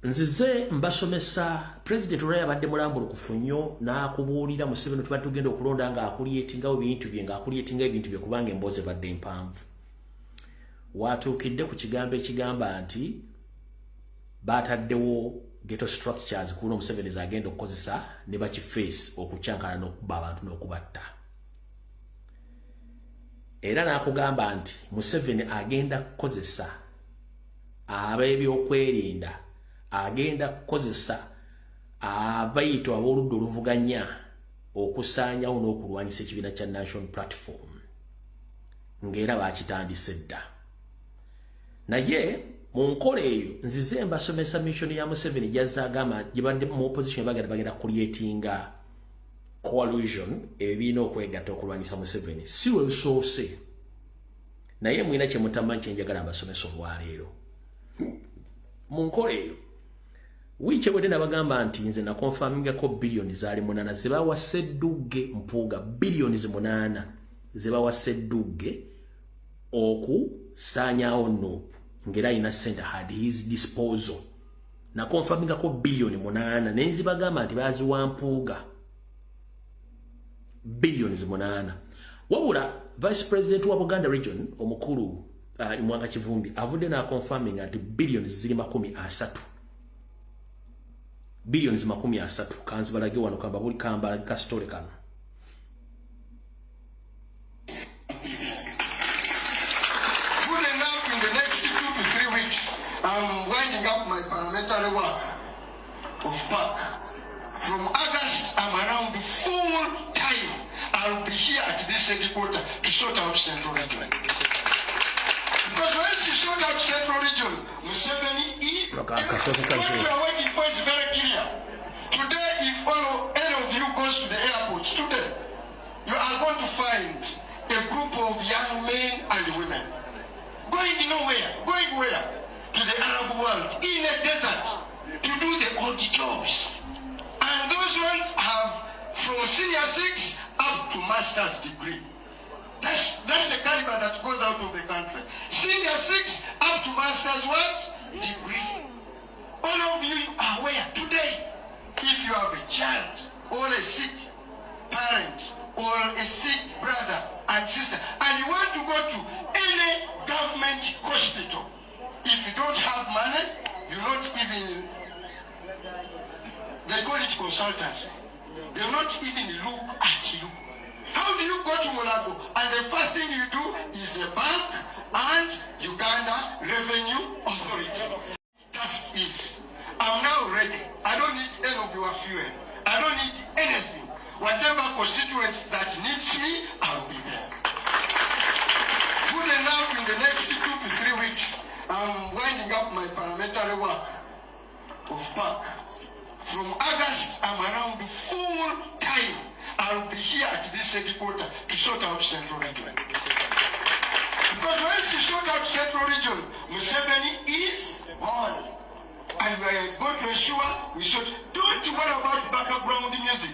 nzize mbasomesa President Raya badde mulambulu kufunyo na kubuulira Museveni tubadde tugenda okulonda nga akulietinga ebintu bye nga akulietinga ebintu bye kubanga emboze badde empanvu. Watuukidde ku kigambo ekigamba nti bataddewo ghetto structures kuno Museveni zagenda okukozesa ne bakiface okucyankana n'okuba abantu n'okubatta. Era nakugamba nti Museveni agenda kukozesa ab'ebyokwerinda agenda kukozesa abayito aboluddo oluvuganya okusaanyawo n'okulwanyisa ekibiina kya National Platform ng'era bakitandise dda. Naye mu nkola eyo nzize mbasomesa mission ya Museveni gyazza agamba gye badde mu opposition bagenda creatinga coalition ebibiina okwegatta okulwanyisa Museveni. Si lwe lusoose naye mwina kye mutamanyi kye njagala mbasomesa olwaleero. Mu nkola eyo wiiki ewedde nabagamba nti nze nakonfamingako billioni zaali 8 ze bawa Ssedduge Mpuuga, billioni 8 ze bawa Ssedduge okusaanyaawo Nuupu ng'era alina ssente had his disposal. Nakonfamingako billioni 8 ne nzibagamba nti baziwa Mpuuga billioni 8. Wabula Vice President wa Buganda Region omukulu Mwanga Kivumbi avudde na confirming nti billions ziri 30. Billions 30 kanzi balage wano kamba buli kamba ka story kano. Good enough in the next 2 to 3 weeks. I'm winding up my parliamentary work of PAC. From August, I'm around full time. I'll be here at this headquarters to sort out Central Region. Because once you sort out Central Region, Museveni is what we are waiting for is very clear. Today, if any of you goes to the airports today, you are going to find a group of young men and women going nowhere, going where? To the Arab world, in a desert, to do the odd jobs. And those ones have from senior 6 up to master's degree. That's the caliber that goes out of the country. Senior 6 up to master's what? Degree. All of you are aware today, if you have a child or a sick parent or a sick brother and sister, and you want to go to any government hospital, if you don't have money, you're not even, they call it consultancy. They'll not even look at you. How do you go to Monaco and the first thing you do is a bank and Uganda Revenue Authority? Task is, I'm now ready. I don't need any of your fuel. I don't need anything. Whatever constituents that needs me, I'll be there. Good enough in the next 2 to 3 weeks. I'm winding up my parliamentary work of PAC. From August, I'm around full time. I'll be here at this headquarters to sort out Central Region. Because once you sort out Central Region, Museveni is gone. And we are going to ensure we should. Don't worry about background music.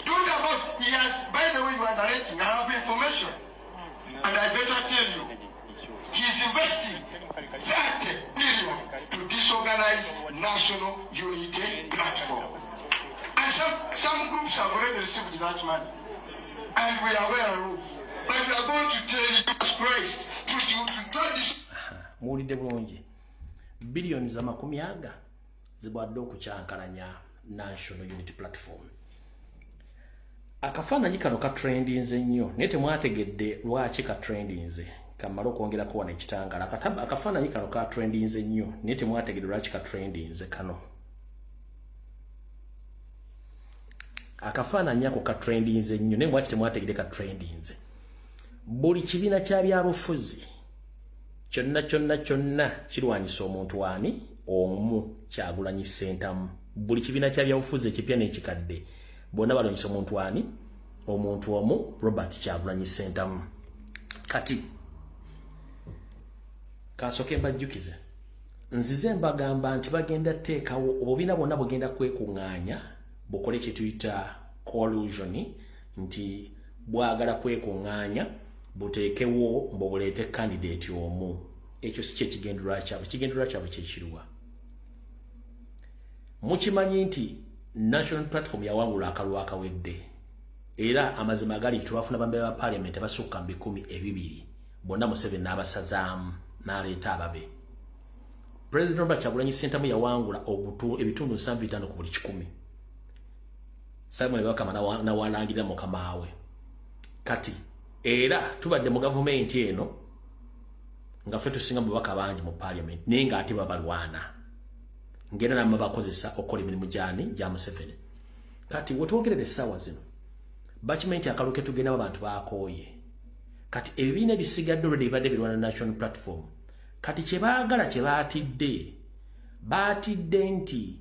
Don't about, he has, by the way, you are narrating, I have information. And I better tell you, he's investing 30 billion to disorganize National Unity Platform. And some groups have already received that money. And we are aware of. But we are going to tell you, Christ, to try this. Muwulidde bulungi. Billions za 10 zibadde okukyankalanya National Unity Platform. Akafaananyi kano ka trendinze nnyo naye temwategedde lwaki ka trendinze. Kamala okwongerako wano ekitangala. Akafaananyi kano ka trendinze nnyo naye temwategedde lwaki ka trendinze kano. Akafaananyi ako ka trendinze nnyo naye mwaki temwategedde ka trendinze. Buli kibiina kya byabufuzi kyonna kirwanyisa omuntu wani omu Kyagulanyi Ssentamu. Buli kibiina kya byabufuzi ekipya n'ekikadde bonna balwanyisa omuntu wani omuntu omu Robert Kyagulanyi Ssentamu. Kati kasoke mbajjukize nzize mbagamba nti bagenda teekawo obubiina bwonna bugenda kwekuŋŋaanya bukole kye tuyita collusion nti bwagala kwekuŋŋaanya buteekewo mbobuleete candidate omu. Ekyo si kye kigendererwa kyabwe. Kigendererwa kyabwe kye kiruwa. mukimanyi nti National Platform yawangula akalwa akawedde era amazima gali twafuna bambera ba parliament basukka 100 bonna Museveni n'abasazaamu n'aleeta ababe. President Robert Kyagulanyi Ssentamu yawangula ebitundu 75 ku buli 100. Simon Bakama na walangira mukamawe. Kati era tubadde mu government eno nga ffe tusinga mu baka bangi mu parliament nenga ate babalwana ngera namma bakozesa okola emirimu gya Museveni. Kati wetwogerere essaawa zino bakimanyi akaluke tugenda abantu bakooye. Kati ebibiina ebisigadde olwedde bibadde birwana National Platform kati kyebaagala baatidde nti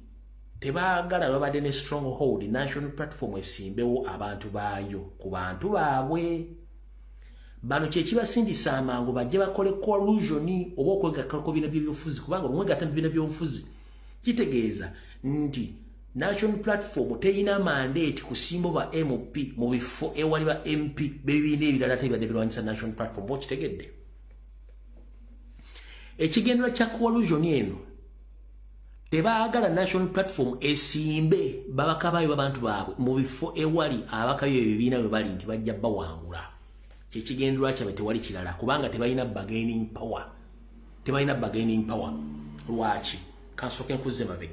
tebaagala babadde ne stronghold National Platform esimbewo abantu baayo ku bantu baabwe. Bano kyekibasindisa amangu bajje bakole collusion oba okwegattako ku bibiina by'ebyobufuzi kubanga omwegatta mu bibiina by'obufuzi kitegeeza nti National Platform teyina mandate kusimba ba MP mu bifo ewali ba MP bebibiina ebirala tebadde birwanyisa National Platform bo kitegedde. Ekigendera kya collusion eno tebaagala National Platform esimbe babakabayo babantu baabwe mu bifo ewali abakayo ebibiina bwe bali nti bajja bawangula. Kyekigendera kyabe tewali kirala kubanga tebalina bargaining power. Lwaki? Kansoke nkuze mabega.